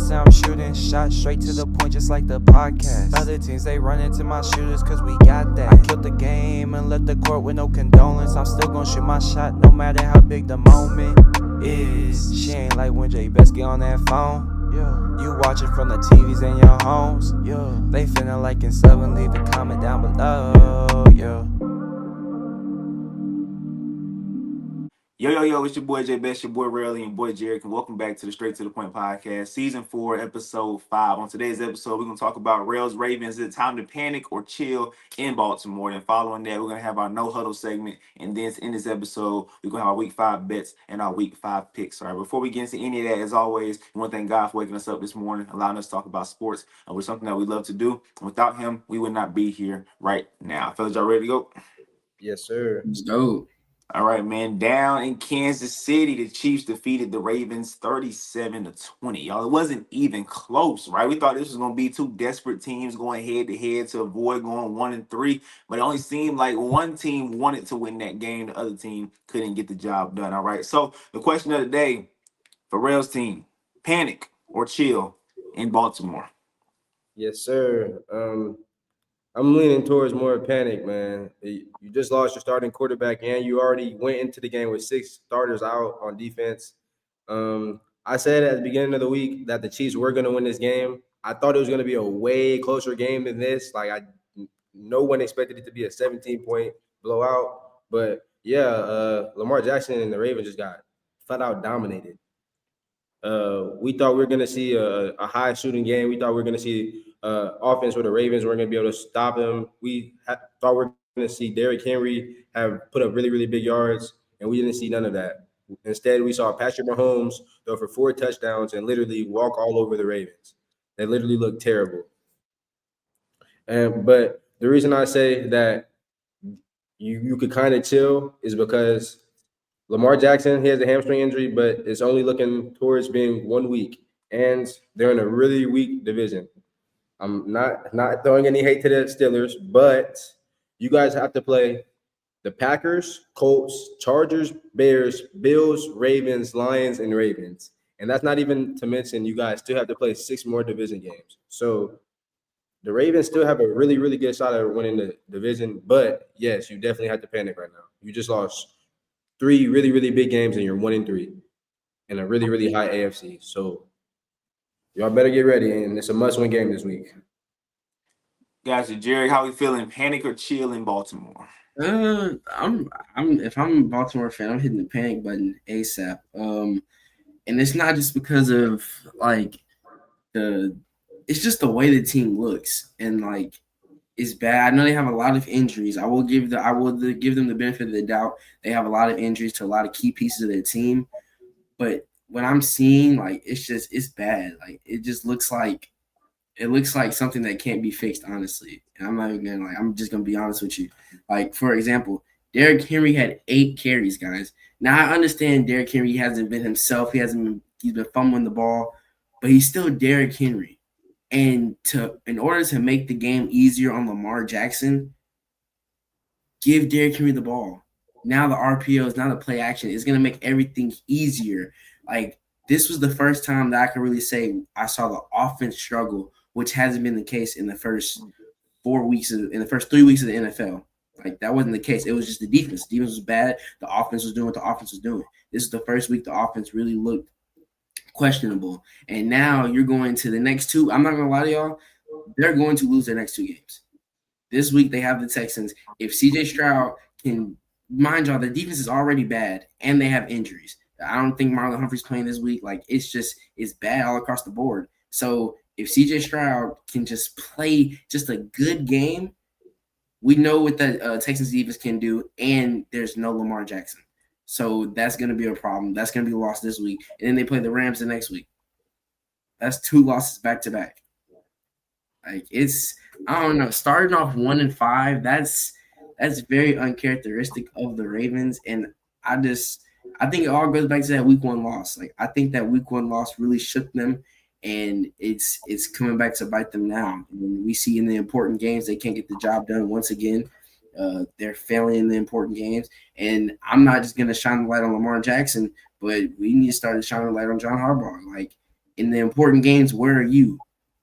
say I'm shooting shots straight to the point, just like the podcast. Other teams, they run into my shooters, cause we got that. I killed the game and left the court with no condolence. I'm still gonna shoot my shot, no matter how big the moment is. She ain't like when Bess get on that phone. Yeah. You watch it from the TVs in your homes. Yeah. They finna like and sub and leave a comment down below. Yeah. Yo, it's your boy Bess, your boy Rell, and your boy Jerrick, and welcome back to the Straight to the Point podcast, season 4, episode 5. On today's episode, we're going to talk about Rell's Ravens. Is it time to panic or chill in Baltimore? And following that, we're going to have our no huddle segment. And then in this episode, we're going to have our week 5 bets and our week 5 picks. All right, before we get into any of that, as always, we want to thank God for waking us up this morning, allowing us to talk about sports, which is something that we love to do. Without him, we would not be here right now. Fellas, y'all ready to go? Yes, sir. Let's go. All right, man. Down in Kansas City, the Chiefs defeated the Ravens 37-20. Y'all, it wasn't even close, right? We thought this was gonna be two desperate teams going head to head to avoid going 1-3, but it only seemed like one team wanted to win that game, the other team couldn't get the job done. All right. So the question of the day for Rell's team: panic or chill in Baltimore? Yes, sir. I'm leaning towards more panic, man. You just lost your starting quarterback, and you already went into the game with 6 starters out on defense. I said at the beginning of the week that the Chiefs were going to win this game. I thought it was going to be a way closer game than this. No one expected it to be a 17-point blowout. But yeah, Lamar Jackson and the Ravens just got flat out dominated. We thought we were going to see a high shooting game. We thought we were going to see offense where the Ravens weren't going to be able to stop them. Thought we were going to see Derrick Henry have put up really, really big yards, and we didn't see none of that. Instead, we saw Patrick Mahomes throw for 4 touchdowns and literally walk all over the Ravens. They literally looked terrible. But the reason I say that you could kind of chill is because Lamar Jackson, he has a hamstring injury, but it's only looking towards being 1 week, and they're in a really weak division. I'm not throwing any hate to the Steelers, but you guys have to play the Packers, Colts, Chargers, Bears, Bills, Ravens, Lions, and Ravens. And that's not even to mention you guys still have to play 6 more division games. So the Ravens still have a really, really good shot at winning the division. But, yes, you definitely have to panic right now. You just lost 3 really, really big games, and you're 1-3 in a really, really high AFC. So y'all better get ready, and it's a must-win game this week. Gotcha. Jerrick, how we feeling? Panic or chill in Baltimore? I'm if I'm a Baltimore fan, I'm hitting the panic button ASAP. And it's not just because of it's just the way the team looks and it's bad. I know they have a lot of injuries. I will give them the benefit of the doubt. They have a lot of injuries to a lot of key pieces of their team, but what I'm seeing, it's bad. It just looks like something that can't be fixed, honestly. And I'm not even I'm just gonna be honest with you. For example, Derrick Henry had 8 carries, guys. Now I understand Derrick Henry hasn't been himself. He's been fumbling the ball, but he's still Derrick Henry. And in order to make the game easier on Lamar Jackson, give Derrick Henry the ball. Now the RPO is not a play action. It's gonna make everything easier. This was the first time that I can really say I saw the offense struggle, which hasn't been the case in the first 3 weeks of the NFL. That wasn't the case. It was just the defense. The defense was bad. The offense was doing what the offense was doing. This is the first week the offense really looked questionable. And now you're going to the next 2. I'm not going to lie to y'all. They're going to lose their next 2 games. This week they have the Texans. If CJ Stroud can – mind y'all, their defense is already bad, and they have injuries. I don't think Marlon Humphrey's playing this week. It's bad all across the board. So if CJ Stroud can just play just a good game, we know what the Texans defense can do, and there's no Lamar Jackson. So that's going to be a problem. That's going to be lost this week. And then they play the Rams the next week. That's 2 losses back-to-back. I don't know, starting off 1-5, that's very uncharacteristic of the Ravens. And I think it all goes back to that week 1 loss. I think that week 1 loss really shook them, and it's coming back to bite them now. And we see in the important games they can't get the job done once again. They're failing in the important games. And I'm not just going to shine the light on Lamar Jackson, but we need to start shining the light on John Harbaugh. In the important games, where are you?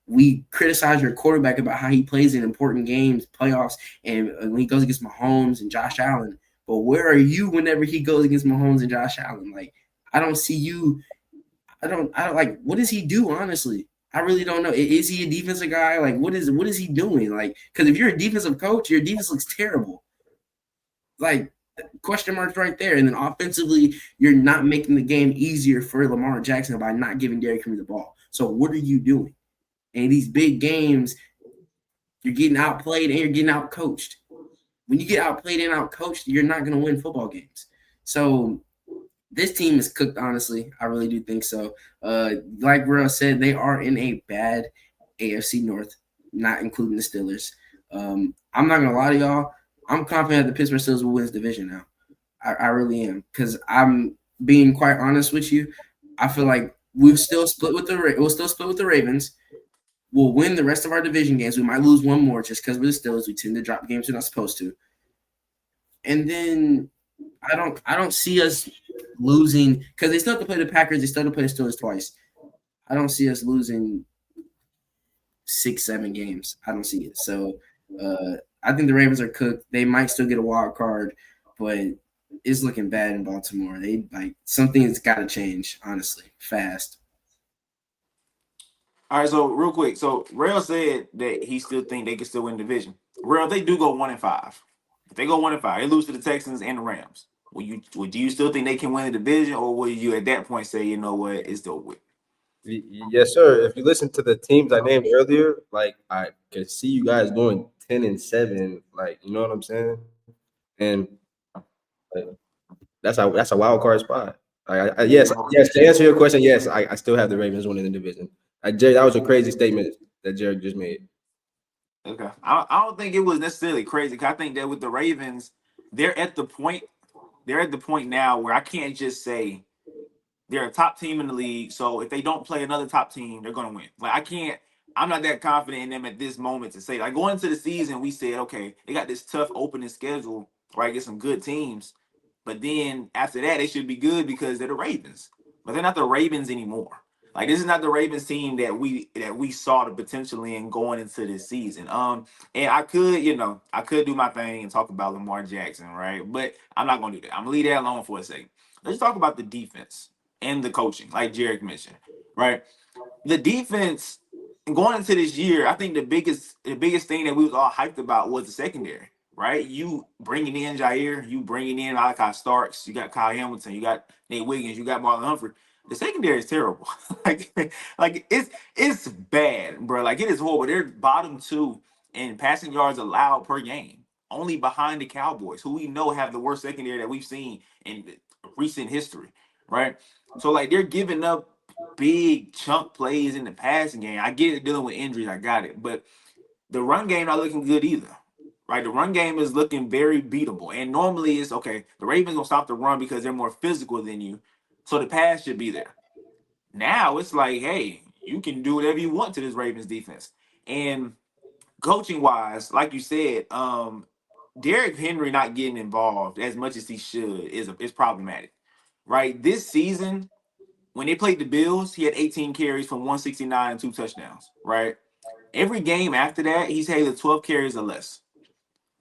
We criticize your quarterback about how he plays in important games, playoffs, and when he goes against Mahomes and Josh Allen. But where are you whenever he goes against Mahomes and Josh Allen? Like, I don't see you. I don't like. What does he do? Honestly, I really don't know. Is he a defensive guy? Like, what is he doing? Like, because if you're a defensive coach, your defense looks terrible. Like, question marks right there. And then offensively, you're not making the game easier for Lamar Jackson by not giving Derrick Henry the ball. So what are you doing? And these big games, you're getting outplayed and you're getting outcoached. When you get outplayed and outcoached, you're not going to win football games. So this team is cooked, honestly. I really do think so. Like Rell said, they are in a bad AFC North, not including the Steelers. I'm not going to lie to y'all. I'm confident that the Pittsburgh Steelers will win this division now. I really am, because I'm being quite honest with you. I feel like we'll still split with the Ravens. We'll win the rest of our division games. We might lose one more just because we're the Steelers. We tend to drop games we're not supposed to. And then I don't see us losing, because they still have to play the Packers. They still have to play the Steelers twice. I don't see us losing 6-7 games. I don't see it. So I think the Ravens are cooked. They might still get a wild card, but it's looking bad in Baltimore. Something's got to change, honestly, fast. All right, so real quick, so Rell said that he still think they can still win the division. Rell, they do go 1-5. If they go 1-5, they lose to the Texans and the Rams. Do you still think they can win the division, or will you at that point say, you know what, it's still with? Yes, sir. If you listen to the teams I named earlier, like I could see you guys going 10-7. Like, you know what I'm saying? And like, that's a wild card spot. Yes. To answer your question, yes, I still have the Ravens winning the division. Jerry, that was a crazy statement that Jerrick just made. Okay, I don't think it was necessarily crazy, because I think that with the Ravens, they're at the point now where I can't just say they're a top team in the league. So if they don't play another top team, they're going to win. Like, I'm not that confident in them at this moment to say, like, going into the season, we said, okay, they got this tough opening schedule, right? Get some good teams. But then after that, they should be good because they're the Ravens. But they're not the Ravens anymore. Like, this is not the Ravens team that we saw the potential in going into this season. And I could do my thing and talk about Lamar Jackson, right? But I'm not gonna do that. I'm gonna leave that alone for a second. Let's talk about the defense and the coaching, like Jerrick mentioned, right? The defense going into this year, I think the biggest thing that we was all hyped about was the secondary, right? You bringing in Jair, you bringing in Malachi Starks, you got Kyle Hamilton, you got Nate Wiggins, you got Marlon Humphrey. The secondary is terrible. like it's bad, bro. Like, it is horrible. They're bottom 2 in passing yards allowed per game, only behind the Cowboys, who we know have the worst secondary that we've seen in recent history, right? So, like, they're giving up big chunk plays in the passing game. I get it, dealing with injuries, I got it. But the run game not looking good either. Right? The run game is looking very beatable. And normally it's okay, the Ravens gonna stop the run because they're more physical than you. So the pass should be there. Now it's like, hey, you can do whatever you want to this Ravens defense. And coaching wise, like you said, Derrick Henry not getting involved as much as he should is problematic. Right? This season, when they played the Bills, he had 18 carries from 169 and 2 touchdowns, right? Every game after that, he's had 12 carries or less.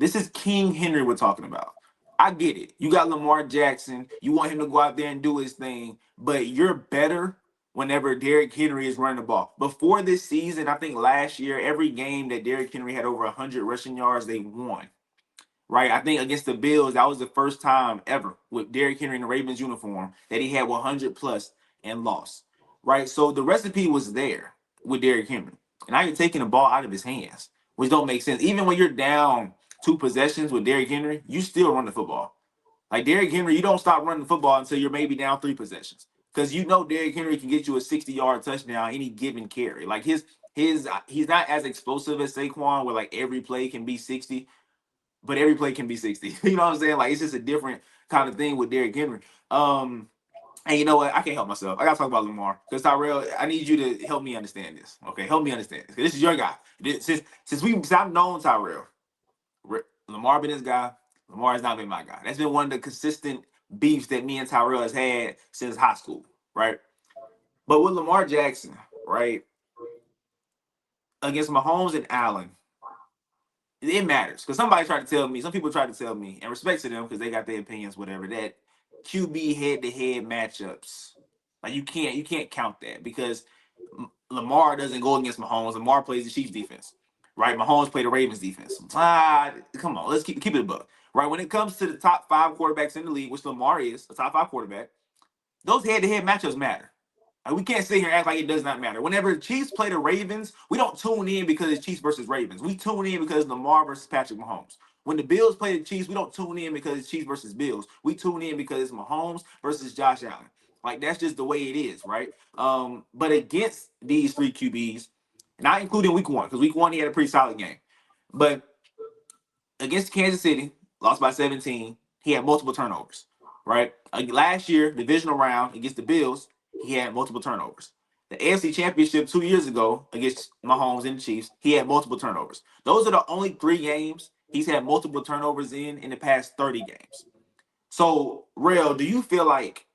This is King Henry we're talking about. I get it. You got Lamar Jackson. You want him to go out there and do his thing, but you're better whenever Derrick Henry is running the ball. Before this season, I think last year, every game that Derrick Henry had over 100 rushing yards, they won. Right? I think against the Bills, that was the first time ever with Derrick Henry in the Ravens uniform that he had 100 plus and lost. Right? So the recipe was there with Derrick Henry. And now you're taking the ball out of his hands, which don't make sense. Even when you're down 2 possessions with Derrick Henry, you still run the football. Like, Derrick Henry, you don't stop running the football until you're maybe down 3 possessions. Because you know Derrick Henry can get you a 60-yard touchdown any given carry. Like, he's not as explosive as Saquon, where like every play can be 60, but every play can be 60. You know what I'm saying? Like, it's just a different kind of thing with Derrick Henry. And you know what? I can't help myself. I gotta talk about Lamar, because Tyrell, I need you to help me understand this. Okay, help me understand this. This is your guy. Since I've known Tyrell, Lamar been his guy. Lamar has not been my guy. That's been one of the consistent beefs that me and Tyrell has had since high school, right? But with Lamar Jackson, right, against Mahomes and Allen, it matters because some people tried to tell me, and respect to them because they got their opinions, whatever, that QB head-to-head matchups, like you can't count that because Lamar doesn't go against Mahomes. Lamar plays the Chiefs defense, right? Mahomes played the Ravens defense. Come on, let's keep it a buck, right? When it comes to the top 5 quarterbacks in the league, which Lamar is, a top 5 quarterback, those head-to-head matchups matter. We can't sit here and act like it does not matter. Whenever the Chiefs play the Ravens, we don't tune in because it's Chiefs versus Ravens. We tune in because it's Lamar versus Patrick Mahomes. When the Bills play the Chiefs, we don't tune in because it's Chiefs versus Bills. We tune in because it's Mahomes versus Josh Allen. Like that's just the way it is, right? But against these 3 QBs, not including week 1, because week 1 he had a pretty solid game. But against Kansas City, lost by 17, he had multiple turnovers, right? Last year, divisional round against the Bills, he had multiple turnovers. The AFC Championship 2 years ago against Mahomes and the Chiefs, he had multiple turnovers. Those are the only 3 games he's had multiple turnovers in the past 30 games. So, Rell, do you feel like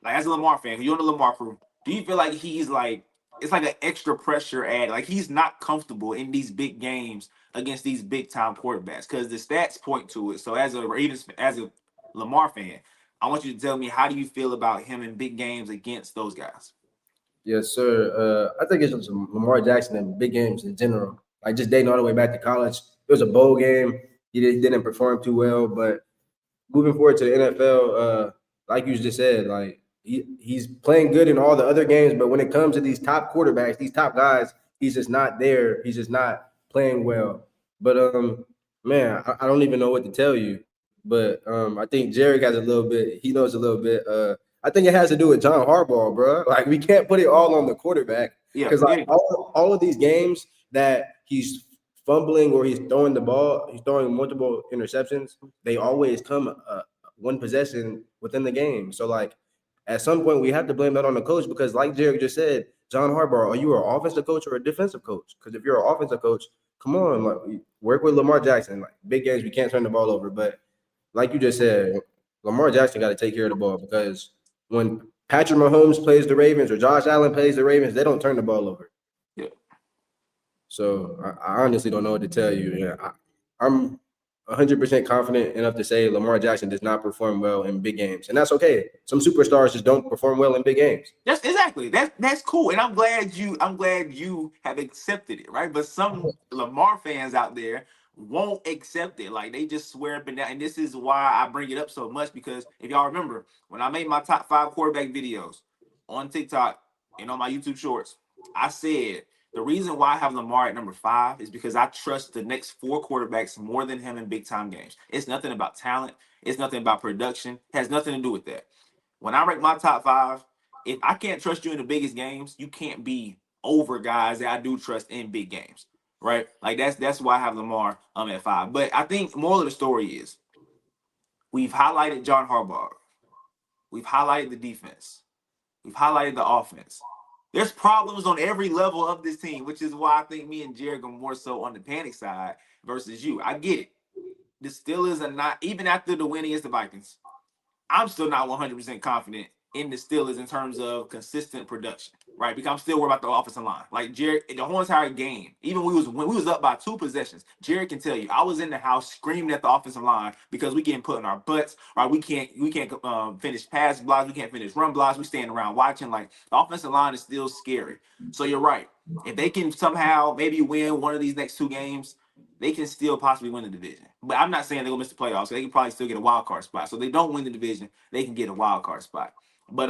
as a Lamar fan, you're in the Lamar crew, do you feel like he's like it's like an extra pressure add? Like he's not comfortable in these big games against these big time quarterbacks because the stats point to it. So as a Lamar fan, I want you to tell me how do you feel about him in big games against those guys? Yes, sir. I think it's just Lamar Jackson in big games in general. Like just dating all the way back to college. It was a bowl game. He didn't perform too well, but moving forward to the NFL, like you just said, like he's playing good in all the other games, but when it comes to these top quarterbacks, these top guys, he's just not there. He's just not playing well. But man, I don't even know what to tell you. But I think Jerrick has a little bit. He knows a little bit. I think it has to do with John Harbaugh, bro. Like we can't put it all on the quarterback Yeah, because like all of these games that he's fumbling or he's throwing the ball, he's throwing multiple interceptions. They always come one possession within the game. So like at some point we have to blame that on the coach because like Jerrick just said, John Harbaugh, are you an offensive coach or a defensive coach? Because if you're an offensive coach, come on, like, work with Lamar Jackson. Like big games, we can't turn the ball over. But like you just said, Lamar Jackson got to take care of the ball because when Patrick Mahomes plays the Ravens or Josh Allen plays the Ravens, they don't turn the ball over. yeah. So I honestly don't know what to tell you. Yeah, I'm 100% confident enough to say Lamar Jackson does not perform well in big games, and that's okay. Some superstars just don't perform well in big games. That's exactly that's cool, and I'm glad you have accepted it, right? But some Lamar fans out there won't accept it, like they just swear up and down. And this is why I bring it up so much because if y'all remember when I made my top 5 quarterback videos on TikTok and on my YouTube Shorts, I said the reason why I have Lamar at number 5 is because I trust the next 4 quarterbacks more than him in big time games. It's nothing about talent. It's nothing about production. It has nothing to do with that. When I rank my top 5, if I can't trust you in the biggest games, you can't be over guys that I do trust in big games, right? Like that's why I have Lamar at 5. But I think moral of the story is we've highlighted John Harbaugh, we've highlighted the defense, we've highlighted the offense. There's problems on every level of this team, which is why I think me and Jerrick are more so on the panic side versus you. I get it. The Steelers are not even after the win against the Vikings. I'm still not 100% confident in the Steelers in terms of consistent production, right? Because I'm still worried about the offensive line. Like Jerrick, the whole entire game, even when we was up by 2 possessions, Jerrick can tell you, I was in the house screaming at the offensive line because we getting put in our butts, right? We can't finish pass blocks, we can't finish run blocks. We standing around watching. Like the offensive line is still scary. So you're right. If they can somehow maybe win one of these next 2 games, they can still possibly win the division. But I'm not saying they're gonna miss the playoffs. So they can probably still get a wild card spot. So if they don't win the division, they can get a wild card spot. But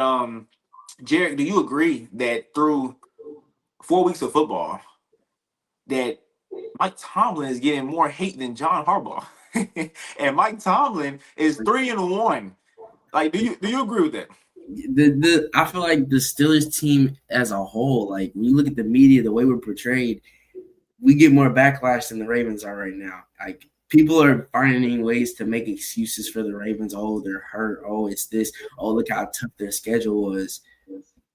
Jerrick, do you agree that through 4 weeks of football, that Mike Tomlin is getting more hate than John Harbaugh? And Mike Tomlin is 3-1. Like, do you agree with that? I feel like the Steelers team as a whole, like when you look at the media, the way we're portrayed, we get more backlash than the Ravens are right now. Like people are finding ways to make excuses for the Ravens. Oh, they're hurt. Oh, it's this. Oh, look how tough their schedule was.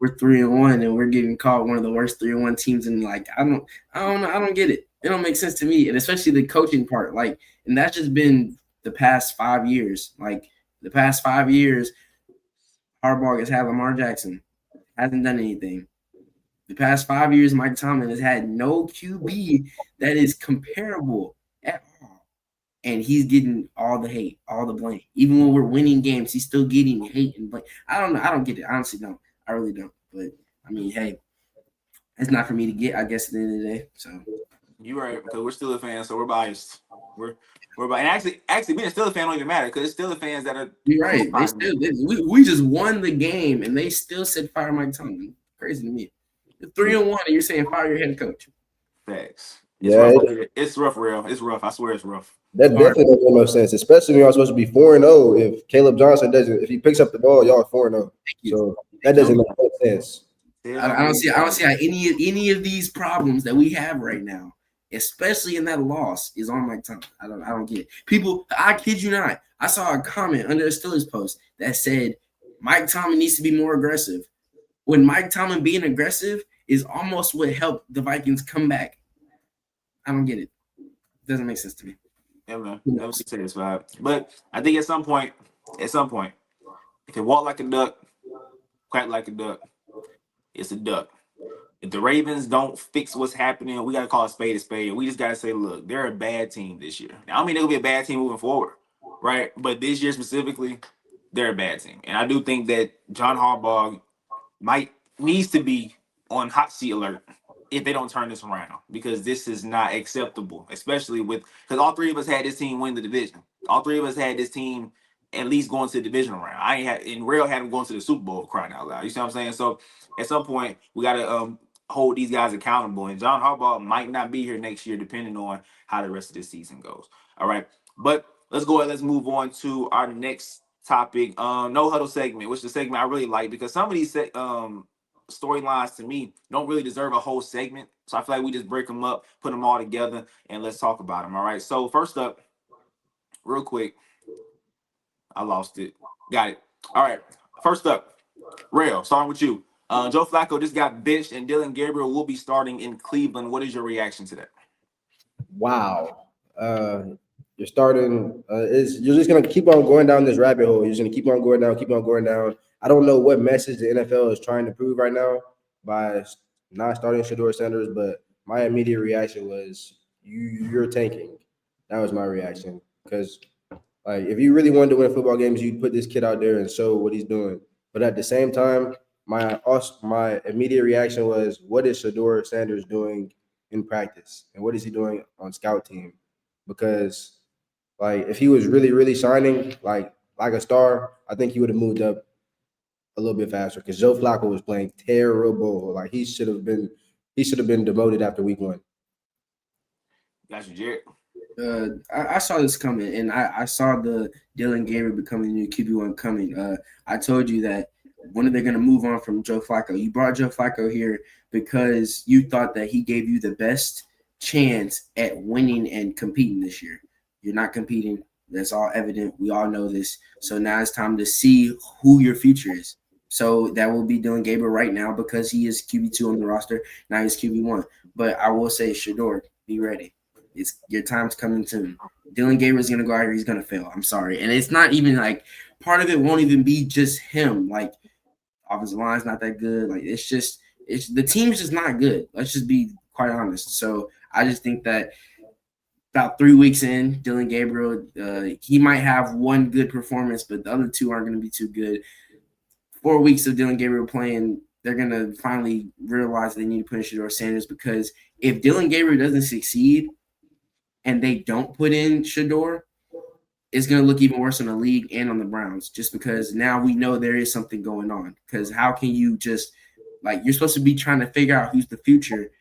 We're 3-1 and we're getting called one of the worst 3-1 teams. And like I don't get it. It don't make sense to me. And especially the coaching part. Like, and that's just been the past 5 years. Like the past 5 years, Harbaugh has had Lamar Jackson, hasn't done anything. The past 5 years, Mike Tomlin has had no QB that is comparable at all. And he's getting all the hate, all the blame. Even when we're winning games, he's still getting hate and blame. I don't know. I don't get it. Honestly, no. I really don't. But, I mean, hey, it's not for me to get, I guess, at the end of the day. So You're right, because we're still a fan, so we're biased. We're biased. And actually, being a Steelers fan don't even matter because it's still the fans that are. you're right. We just won the game, and they still said fire Mike Tomlin. Crazy to me. You're 3-1, and you're saying fire your head coach. Facts. It's Yeah, rough. It's rough, Rell. It's rough. I swear it's rough. that definitely doesn't make no sense, especially when y'all supposed to be 4-0. If Caleb Johnson doesn't, if he picks up the ball, y'all are 4-0. So that doesn't make no sense. I don't see how any of these problems that we have right now, especially in that loss, is on Mike Tomlin. I don't get it. People, I kid you not. I saw a comment under a Steelers post that said Mike Tomlin needs to be more aggressive. When Mike Tomlin being aggressive is almost what helped the Vikings come back. I don't get it. It doesn't make sense to me. Yeah, man. That was satisfied. But I think at some point, if you walk like a duck, quack like a duck, it's a duck. If the Ravens don't fix what's happening, we got to call a spade a spade. We just got to say, look, they're a bad team this year. Now, I mean, they'll be a bad team moving forward, right? But this year specifically, they're a bad team. And I do think that John Harbaugh needs to be on hot seat alert if they don't turn this around, because this is not acceptable, especially because all three of us had this team win the division. All three of us had this team at least going to the divisional round. And Rell had them going to the Super Bowl, crying out loud. You see what I'm saying? So at some point, we got to hold these guys accountable. And John Harbaugh might not be here next year, depending on how the rest of this season goes. All right. But let's go ahead. Let's move on to our next topic. No huddle segment, which is a segment I really like because some of these storylines to me don't really deserve a whole segment. So I feel like we just break them up, put them all together, and let's talk about them. All right. So first up, real quick, I lost it. Got it. All right. First up, Rell, starting with you. Joe Flacco just got benched, and Dylan Gabriel will be starting in Cleveland. What is your reaction to that? Wow. You're starting. You're just gonna keep on going down this rabbit hole. You're just gonna keep on going down, keep on going down. I don't know what message the NFL is trying to prove right now by not starting Shedeur Sanders, but my immediate reaction was you're tanking. That was my reaction because, like, if you really wanted to win football games, you'd put this kid out there and show what he's doing. But at the same time, my immediate reaction was, what is Shedeur Sanders doing in practice, and what is he doing on scout team? Because, like, if he was really, really shining like a star, I think he would have moved up a little bit faster. Because Joe Flacco was playing terrible. Like, he should have been demoted after week 1. Got you, Jerrick. I saw this coming, and I saw the Dylan Gabriel becoming the new QB1 coming. I told you that when are they going to move on from Joe Flacco? You brought Joe Flacco here because you thought that he gave you the best chance at winning and competing this year. You're not competing. That's all evident. We all know this. So now it's time to see who your future is. So that will be Dylan Gabriel right now because he is QB2 on the roster. Now he's QB1. But I will say, Shedeur, be ready. Your time's coming soon. Dylan Gabriel's going to go out here. He's going to fail. I'm sorry. And it's not even like part of it won't even be just him. Like, offensive line's not that good. Like, it's the team's just not good. Let's just be quite honest. So I just think that about 3 weeks in, Dylan Gabriel, he might have one good performance, but the other two aren't going to be too good. 4 weeks of Dylan Gabriel playing, they're going to finally realize they need to put in Shedeur Sanders, because if Dylan Gabriel doesn't succeed and they don't put in Shedeur, it's going to look even worse on the league and on the Browns, just because now we know there is something going on. Because how can you just – like, you're supposed to be trying to figure out who's the future,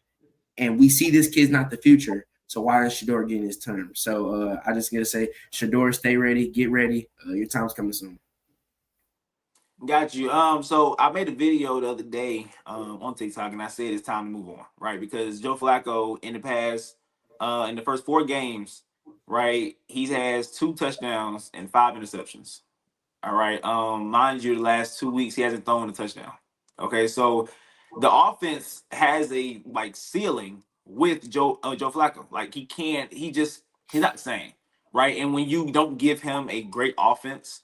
and we see this kid's not the future. So why is Shedeur getting his term? So I just gotta say, Shedeur, stay ready, get ready. Your time's coming soon. Got you. So I made a video the other day on TikTok, and I said it's time to move on, right? Because Joe Flacco in the past, in the first 4 games, right, he has 2 touchdowns and 5 interceptions. All right. Mind you, the last 2 weeks he hasn't thrown a touchdown. Okay, so the offense has a ceiling with Joe Flacco. Like, he's not the same, right? And when you don't give him a great offense,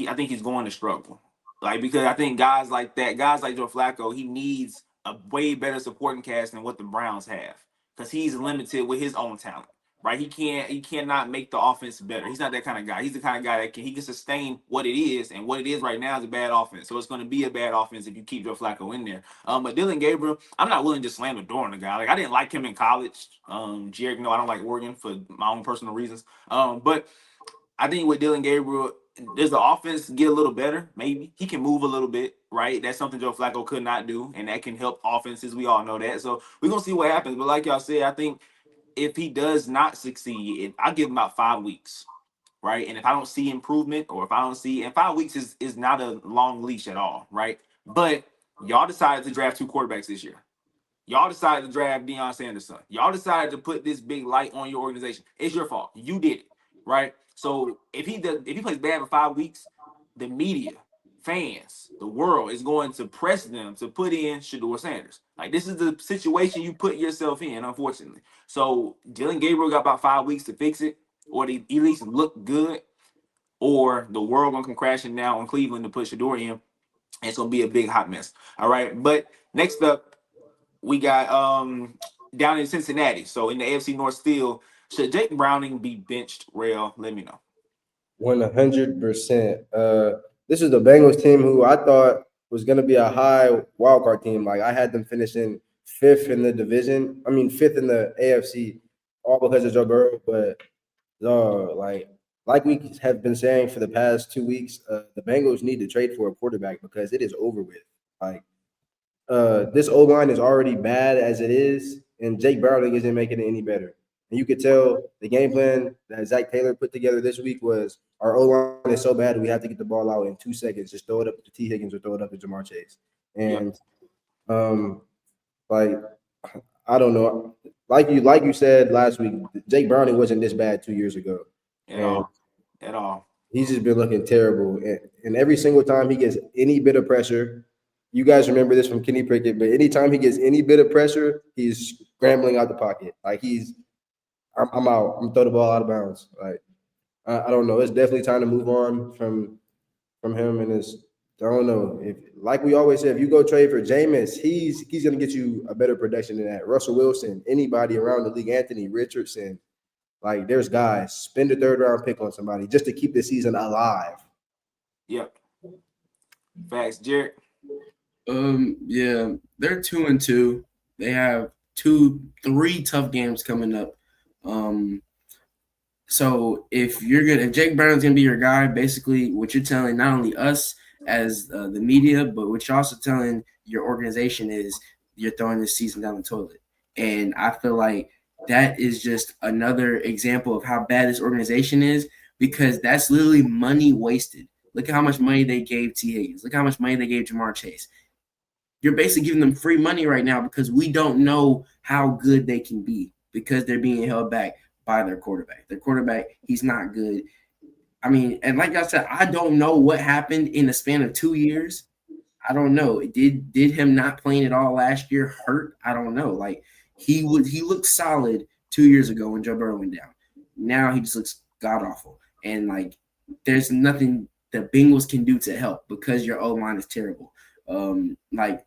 I think he's going to struggle. Like, because I think guys like Joe Flacco, he needs a way better supporting cast than what the Browns have because he's limited with his own talent. Right, he cannot make the offense better. He's not that kind of guy. He's the kind of guy that he can sustain what it is, and what it is right now is a bad offense. So it's going to be a bad offense if you keep Joe Flacco in there. But Dylan Gabriel, I'm not willing to slam the door on the guy. Like I didn't like him in college. Jerrick, no, I don't like Oregon for my own personal reasons. But I think with Dylan Gabriel, does the offense get a little better? Maybe he can move a little bit, right? That's something Joe Flacco could not do, and that can help offenses. We all know that. So we're gonna see what happens. But like y'all said, I think if he does not succeed, I'll give him about 5 weeks, right? And if I don't see improvement, or if I don't see, and 5 weeks is not a long leash at all, right? But y'all decided to draft 2 quarterbacks this year. Y'all decided to draft Deion Sanders' son. Y'all decided to put this big light on your organization. It's your fault. You did it, right? So if he plays bad for 5 weeks, the media, fans, the world is going to press them to put in Shedeur Sanders. Like this is the situation you put yourself in, unfortunately. So Dylan Gabriel got about 5 weeks to fix it, or to at least look good, or the world gonna come crashing down on Cleveland to put Shedeur in. And it's gonna be a big hot mess. All right. But next up, we got down in Cincinnati. So in the AFC North still, should Jake Browning be benched? Rell, let me know. 100%. This is the Bengals team who I thought was going to be a high wildcard team. Like I had them finishing fifth in the division. I mean, fifth in the AFC, all because of Joe Burrow. But like we have been saying for the past 2 weeks, the Bengals need to trade for a quarterback because it is over with. Like this O line is already bad as it is, and Jake Browning isn't making it any better. And you could tell the game plan that Zach Taylor put together this week was our O line is so bad we have to get the ball out in 2 seconds. Just throw it up to T. Higgins or throw it up to Jamar Chase. And like I don't know, like you said last week, Jake Browning wasn't this bad 2 years ago. At all. He's just been looking terrible. And every single time he gets any bit of pressure, you guys remember this from Kenny Pickett, but anytime he gets any bit of pressure, he's scrambling out the pocket. Like I'm out. I'm throw the ball out of bounds. Like I don't know. It's definitely time to move on from him. And I don't know, if like we always say, if you go trade for Jameis, he's gonna get you a better production than that. Russell Wilson, anybody around the league, Anthony Richardson. Like there's guys, spend a 3rd-round pick on somebody just to keep the season alive. Yep. Facts, Jerrick. Yeah, they're 2-2. They have 3 tough games coming up. So if Jake Brown's gonna be your guy, basically what you're telling not only us as the media, but what you're also telling your organization is you're throwing this season down the toilet. And I feel like that is just another example of how bad this organization is, because that's literally money wasted. Look at how much money they gave T. Higgins. Look how much money they gave Jamar Chase. You're basically giving them free money right now because we don't know how good they can be because they're being held back by their quarterback. Their quarterback, he's not good. I mean, and like I said, I don't know what happened in the span of 2 years. I don't know. Did him not playing at all last year hurt? I don't know. Like he looked solid 2 years ago when Joe Burrow went down. Now he just looks god awful. And like there's nothing the Bengals can do to help because your O-line is terrible. Like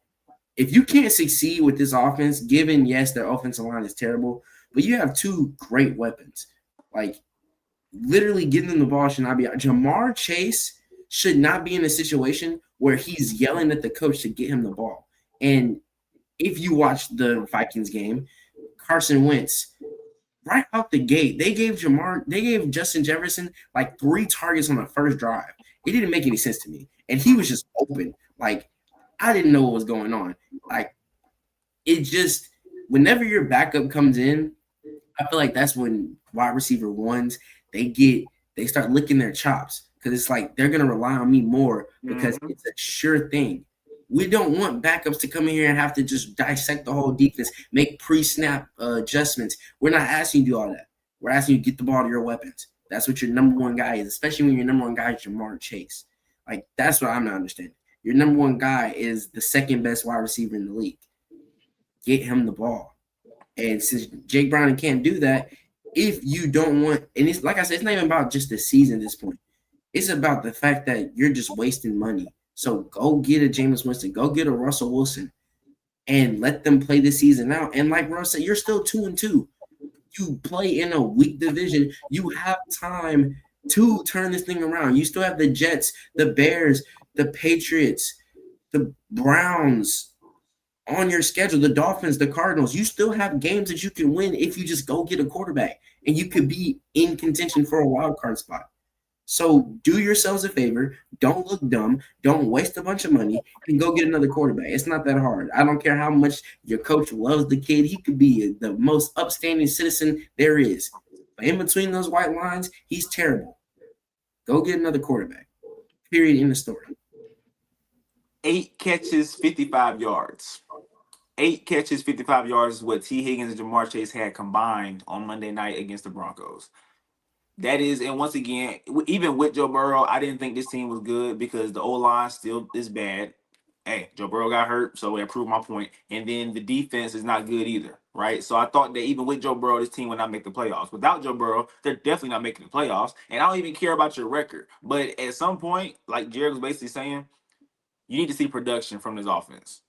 if you can't succeed with this offense, given yes, their offensive line is terrible, but you have 2 great weapons. Like literally giving them the ball should not be. Jamar Chase should not be in a situation where he's yelling at the coach to get him the ball. And if you watch the Vikings game, Carson Wentz, right out the gate, they gave Justin Jefferson like 3 targets on the first drive. It didn't make any sense to me. And he was just open. Like, I didn't know what was going on. Like, it just, whenever your backup comes in, I feel like that's when wide receiver ones, they start licking their chops because it's like they're going to rely on me more because it's a sure thing. We don't want backups to come in here and have to just dissect the whole defense, make pre-snap adjustments. We're not asking you to do all that. We're asking you to get the ball to your weapons. That's what your number one guy is, especially when your number one guy is Jamar Chase. Like, that's what I'm not understanding. Your number one guy is the second best wide receiver in the league. Get him the ball. And since Jake Browning can't do that, if you don't want – and it's like I said, it's not even about just the season at this point. It's about the fact that you're just wasting money. So go get a Jameis Winston. Go get a Russell Wilson and let them play the season out. And like Rell said, you're still 2-2. You play in a weak division. You have time to turn this thing around. You still have the Jets, the Bears, the Patriots, the Browns on your schedule, the Dolphins, the Cardinals. You still have games that you can win if you just go get a quarterback, and you could be in contention for a wild card spot. So do yourselves a favor. Don't look dumb. Don't waste a bunch of money and go get another quarterback. It's not that hard. I don't care how much your coach loves the kid. He could be the most upstanding citizen there is. But in between those white lines, he's terrible. Go get another quarterback. Period. In the story. 8 catches, 55 yards. 8 catches, 55 yards is what T. Higgins and Jamar Chase had combined on Monday night against the Broncos. That is, and once again, even with Joe Burrow, I didn't think this team was good because the O-line still is bad. Hey, Joe Burrow got hurt, so it proved my point. And then the defense is not good either, right? So I thought that even with Joe Burrow, this team would not make the playoffs. Without Joe Burrow, they're definitely not making the playoffs. And I don't even care about your record. But at some point, like Jerrick was basically saying, you need to see production from this offense.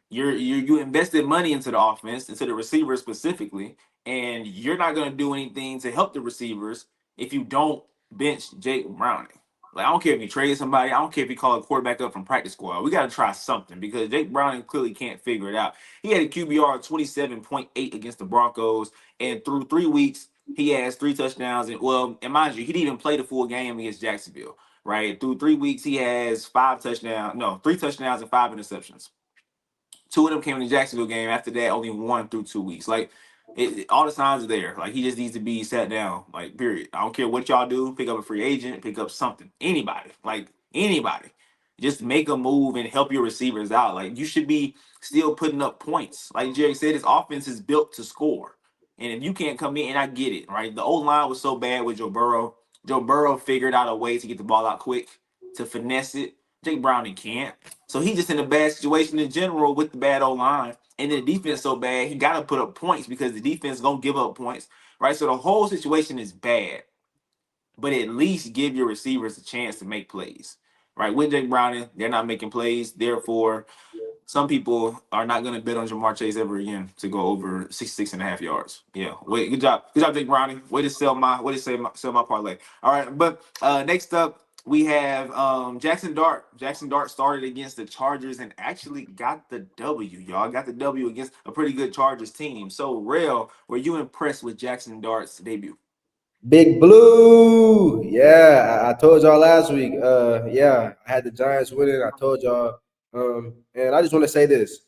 You invested money into the offense, into the receivers specifically, and you're not going to do anything to help the receivers if you don't bench Jake Browning. Like, I don't care if you trade somebody. I don't care if you call a quarterback up from practice squad. We got to try something because Jake Browning clearly can't figure it out. He had a QBR of 27.8 against the Broncos, and through 3 weeks, he has 3 touchdowns. And mind you, he didn't even play the full game against Jacksonville, right? Through 3 weeks, he has 3 touchdowns and 5 interceptions. 2 of them came in the Jacksonville game. After that, only 1 through 2 weeks. Like, all the signs are there. Like, he just needs to be sat down. Like, period. I don't care what y'all do. Pick up a free agent. Pick up something. Anybody. Like, anybody. Just make a move and help your receivers out. Like, you should be still putting up points. Like Jerry said, his offense is built to score. And if you can't come in, and I get it, right? The O-line was so bad with Joe Burrow. Joe Burrow figured out a way to get the ball out quick, to finesse it. Jake Browning can't. So he's just in a bad situation in general with the bad O-line. And then the defense so bad, he got to put up points because the defense is going to give up points, right? So the whole situation is bad. But at least give your receivers a chance to make plays, right? With Jake Browning, they're not making plays. Therefore, some people are not going to bet on Jamar Chase ever again to go over 66.5 yards. Yeah, wait, good job, Jake Browning. Way to sell my parlay. All right, but next up we have Jaxon Dart. Jaxon Dart started against the Chargers and actually got the W. Y'all got the W against a pretty good Chargers team. So, Rell, were you impressed with Jaxon Dart's debut? Big Blue. Yeah, I told y'all last week. I had the Giants winning. I told y'all. And I just want to say this.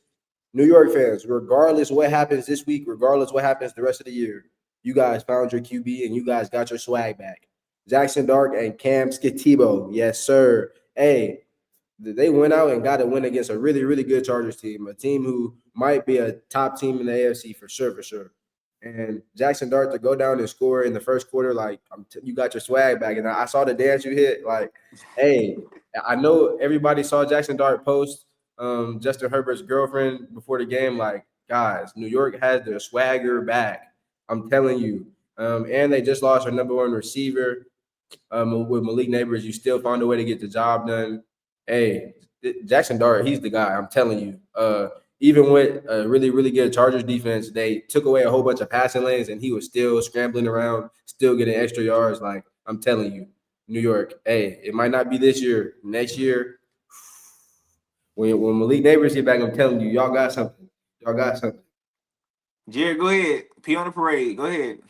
New York fans, regardless what happens this week, regardless what happens the rest of the year, you guys found your QB and you guys got your swag back. Jaxon Dart and Cam Skitibo. Yes, sir. Hey, they went out and got a win against a really, really good Chargers team, a team who might be a top team in the AFC for sure, for sure. And Jaxon Dart to go down and score in the first quarter, like you got your swag back. And I saw the dance you hit. Like, hey, I know everybody saw Jaxon Dart post Justin Herbert's girlfriend before the game. Like, guys, New York has their swagger back. I'm telling you. And they just lost their number 1 receiver with Malik Neighbors. You still found a way to get the job done. Hey, Jaxon Dart, he's the guy. I'm telling you. Even with a really, really good Chargers defense, they took away a whole bunch of passing lanes, and he was still scrambling around, still getting extra yards. Like, I'm telling you, New York, hey, it might not be this year. Next year, when Malik Neighbors get back, I'm telling you, y'all got something. Y'all got something. Jared, go ahead. Pee on the parade. Go ahead.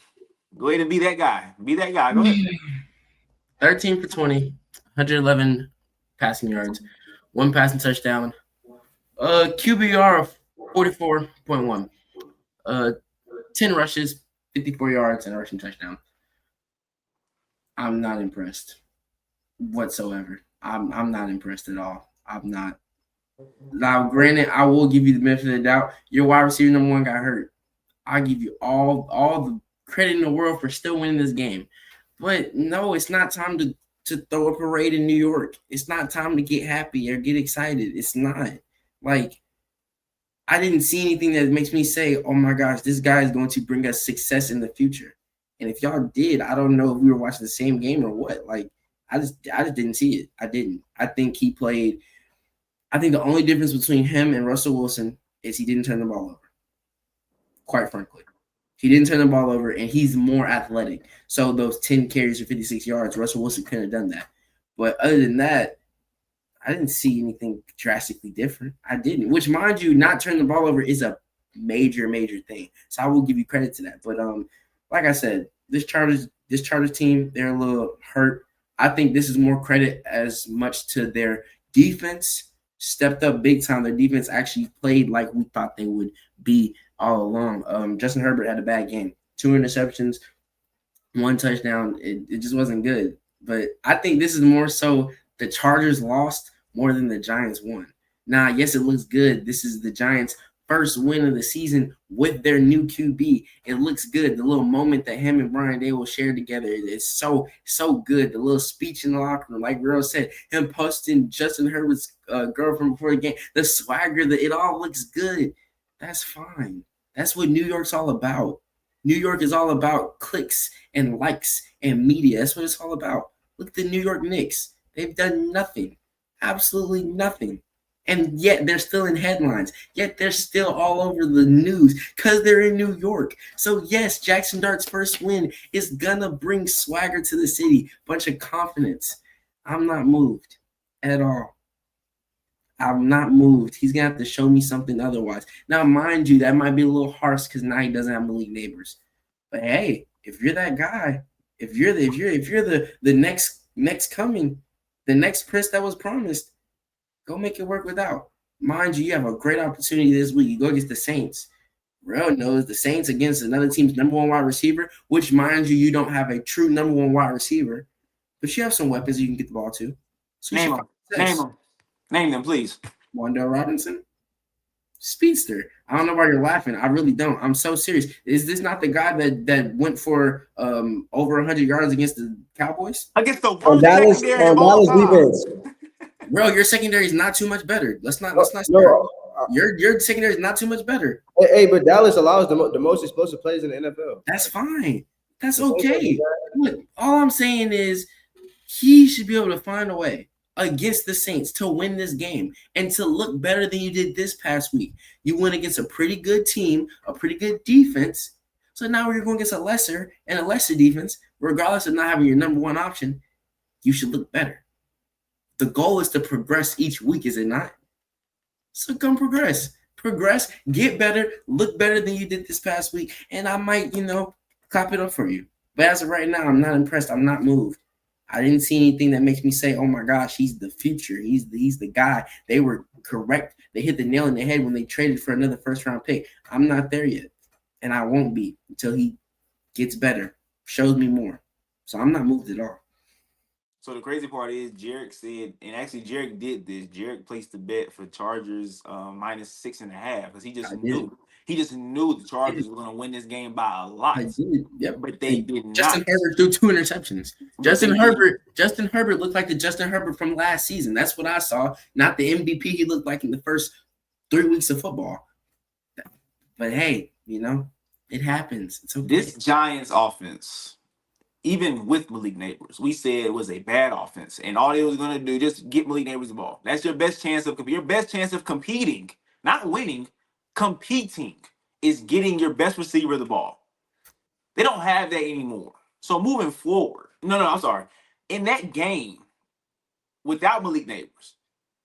Go ahead and be that guy. Be that guy. Go ahead. 13 for 20, 111 passing yards, 1 passing touchdown. QBR of 44.1. 10 rushes, 54 yards, and a rushing touchdown. I'm not impressed whatsoever. I'm not impressed at all. I'm not. Now, granted, I will give you the benefit of the doubt. Your wide receiver number 1 got hurt. I give you all the credit in the world for still winning this game. But no, it's not time to throw a parade in New York. It's not time to get happy or get excited. It's not. Like, I didn't see anything that makes me say, oh my gosh, this guy is going to bring us success in the future. And if y'all did, I don't know if we were watching the same game or what. Like, I just didn't see it. I didn't. I think the only difference between him and Russell Wilson is he didn't turn the ball over. Quite frankly, he didn't turn the ball over, and he's more athletic. So those 10 carries for 56 yards, Russell Wilson couldn't have done that. But other than that, I didn't see anything drastically different. I didn't. Which, mind you, not turning the ball over is a major, major thing. So I will give you credit to that. But like I said, this Chargers team, they're a little hurt. I think this is more credit as much to their defense. Stepped up big time. Their defense actually played like we thought they would be all along. Justin Herbert had a bad game. 2 interceptions, 1 touchdown. It just wasn't good. But I think this is more so the Chargers lost more than the Giants won. Now, yes, it looks good. This is the Giants' first win of the season with their new QB. It looks good. The little moment that him and Brian Dable shared together is so good. The little speech in the locker room, like Rell said, him posting Justin Herbert's girlfriend before the game, the swagger, it all looks good. That's fine. That's what New York's all about. New York is all about clicks and likes and media. That's what it's all about. Look at the New York Knicks. They've done nothing. Absolutely nothing. And yet they're still in headlines. Yet they're still all over the news because they're in New York. So, yes, Jaxon Dart's first win is going to bring swagger to the city. Bunch of confidence. I'm not moved at all. I'm not moved. He's going to have to show me something otherwise. Now, mind you, that might be a little harsh because now he doesn't have Malik Neighbors. But, hey, if you're that guy, if you're the next coming, the next prince that was promised, go make it work without. Mind you, you have a great opportunity this week. You go against the Saints. Rell knows the Saints against another team's number 1 wide receiver, which, mind you, you don't have a true number 1 wide receiver, but you have some weapons you can get the ball to. So Name them. Name them, please. Wan'Dale Robinson, speedster. I don't know why you're laughing. I really don't. I'm so serious. Is this not the guy that went for over 100 yards against the Cowboys? Against the On worst Dallas, secondary of all time. defense. Bro, your secondary is not too much better. Let's not start. No, Your secondary is not too much better. hey, but Dallas allows the most explosive plays in the NFL. That's fine. That's okay. Look, all I'm saying is he should be able to find a way against the Saints to win this game and to look better than you did this past week. You went against a pretty good team, a pretty good defense. So now you're going against a lesser defense, regardless of not having your number 1 option, you should look better. The goal is to progress each week, is it not? So come progress, get better, look better than you did this past week, and I might, clap it up for you. But as of right now, I'm not impressed. I'm not moved. I didn't see anything that makes me say, oh my gosh, he's the future. He's the guy. They were correct. They hit the nail in the head when they traded for another first-round pick. I'm not there yet, and I won't be until he gets better, shows me more. So I'm not moved at all. So the crazy part is Jerrick said, and actually Jerrick did this. Jerrick placed the bet for Chargers -6.5 because he just knew the Chargers were going to win this game by a lot. I did. Yep. But they did not. Justin Herbert threw 2 interceptions. Justin Herbert looked like the Justin Herbert from last season. That's what I saw. Not the MVP he looked like in the first 3 weeks of football. But hey, it happens. It's okay. This Giants offense, even with Malik Neighbors, we said it was a bad offense, and all they was going to do just get Malik Neighbors the ball. That's your best chance of competing, not winning. Competing is getting your best receiver the ball. They don't have that anymore. So moving forward, I'm sorry. In that game, without Malik Neighbors,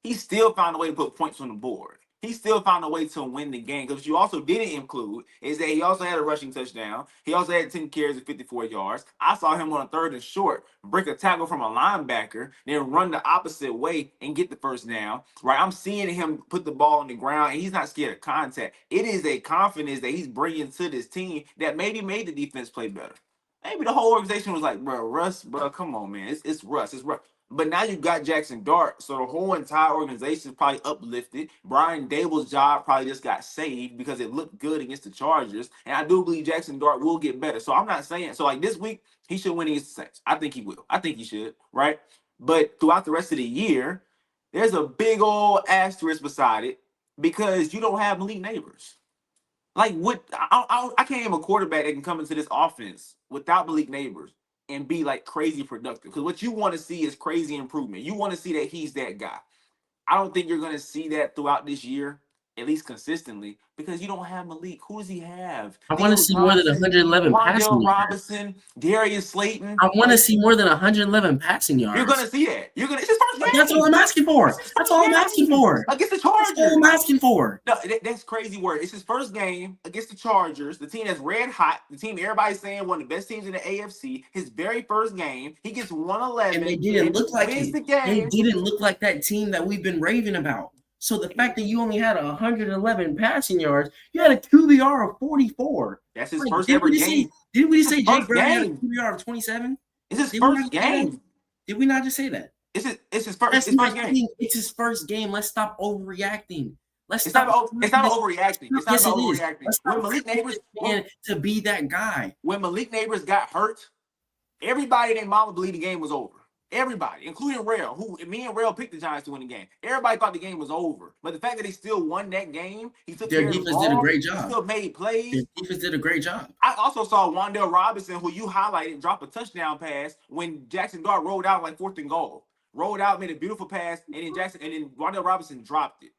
he still found a way to put points on the board. He still found a way to win the game. Because what you also didn't include is that he also had a rushing touchdown. He also had 10 carries of 54 yards. I saw him on a 3rd and short, break a tackle from a linebacker, then run the opposite way and get the first down. Right? I'm seeing him put the ball on the ground, and he's not scared of contact. It is a confidence that he's bringing to this team that maybe made the defense play better. Maybe the whole organization was like, bro, Russ, bro, come on, man. It's Russ. It's Russ. But now you got Jaxon Dart, so the whole entire organization is probably uplifted. Brian Dable's job probably just got saved because it looked good against the Chargers. And I do believe Jaxon Dart will get better. So I'm not saying, this week, he should win against the Saints. I think he will. I think he should, right? But throughout the rest of the year, there's a big old asterisk beside it because you don't have Malik Neighbors. Like, what? I can't name a quarterback that can come into this offense without Malik Neighbors and be like crazy productive. Because what you want to see is crazy improvement. You want to see that he's that guy. I don't think you're going to see that throughout this year. at least consistently, because you don't have Malik. Who does he have? I want to see more than 111 passing Wandale yards. Robinson, Darius Slayton. I want to see more than 111 passing yards. You're gonna see that. It's his first game. That's all I'm asking for. That's all I'm asking for. Against the That's all Chargers. I'm asking for. No, that's crazy word. It's his first game against the Chargers, the team that's red hot, the team everybody's saying one of the best teams in the AFC. His very first game, he gets 111. And they didn't look like wins it. the game. They didn't look like that team that we've been raving about. So the fact that you only had 111 passing yards, you had a QBR of 44. That's his first ever game. Didn't we say Jake first Brown had a game. QBR of 27? It's his first game. Did we not just say that? It's his first That's game. It's his first game. Let's stop overreacting. It's not overreacting. It's not Yes, about it is. overreacting. Let's When stop Malik Neighbors to be that guy. when Malik Neighbors got hurt, everybody and their mama believed the game was over. Everybody, including Rell, who me and Rell picked the Giants to win the game. Everybody thought the game was over. But the fact that they still won that game, he took Their care of the defense ball, did a great he job. still made plays. Their defense did a great job. I also saw Wandale Robinson, who you highlighted, drop a touchdown pass when Jaxon Dart rolled out like 4th and goal. Rolled out, made a beautiful pass, and then Wandale Robinson dropped it.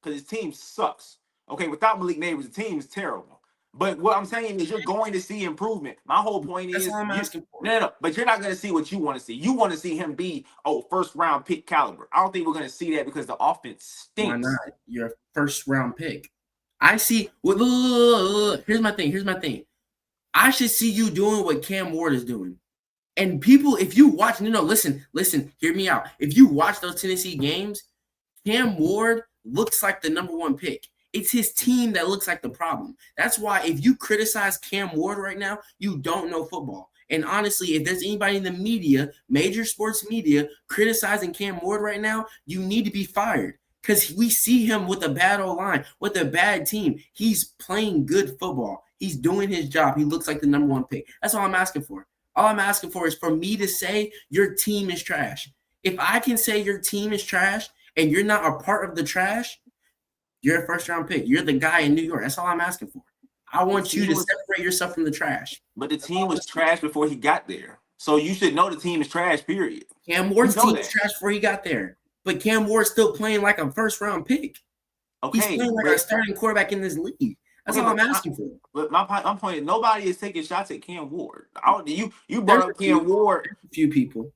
Because his team sucks. Okay, without Malik Neighbors, the team is terrible. But what I'm saying is you're going to see improvement. My whole point That's is all I'm asking for. No, but you're not going to see what you want to see. You want to see him be, first round pick caliber. I don't think we're going to see that because the offense stinks. Why not? You're a first round pick. I see. Well, here's my thing. I should see you doing what Cam Ward is doing. And people, if you watch, listen, hear me out. If you watch those Tennessee games, Cam Ward looks like the number 1 pick. It's his team that looks like the problem. That's why if you criticize Cam Ward right now, you don't know football. And honestly, if there's anybody in the media, major sports media, criticizing Cam Ward right now, you need to be fired. Because we see him with a bad O-line, with a bad team. He's playing good football. He's doing his job. He looks like the number 1 pick. That's all I'm asking for. All I'm asking for is for me to say your team is trash. If I can say your team is trash and you're not a part of the trash, you're a first-round pick. You're the guy in New York. That's all I'm asking for. I want you to separate yourself from the trash. But the team was trash before he got there. So you should know the team is trash, period. Cam Ward's team was trash before he got there. But Cam Ward's still playing like a first-round pick. Okay, he's playing like a starting quarterback in this league. That's all I'm asking for. But my point is nobody is taking shots at Cam Ward. You brought up Cam Ward. A few people.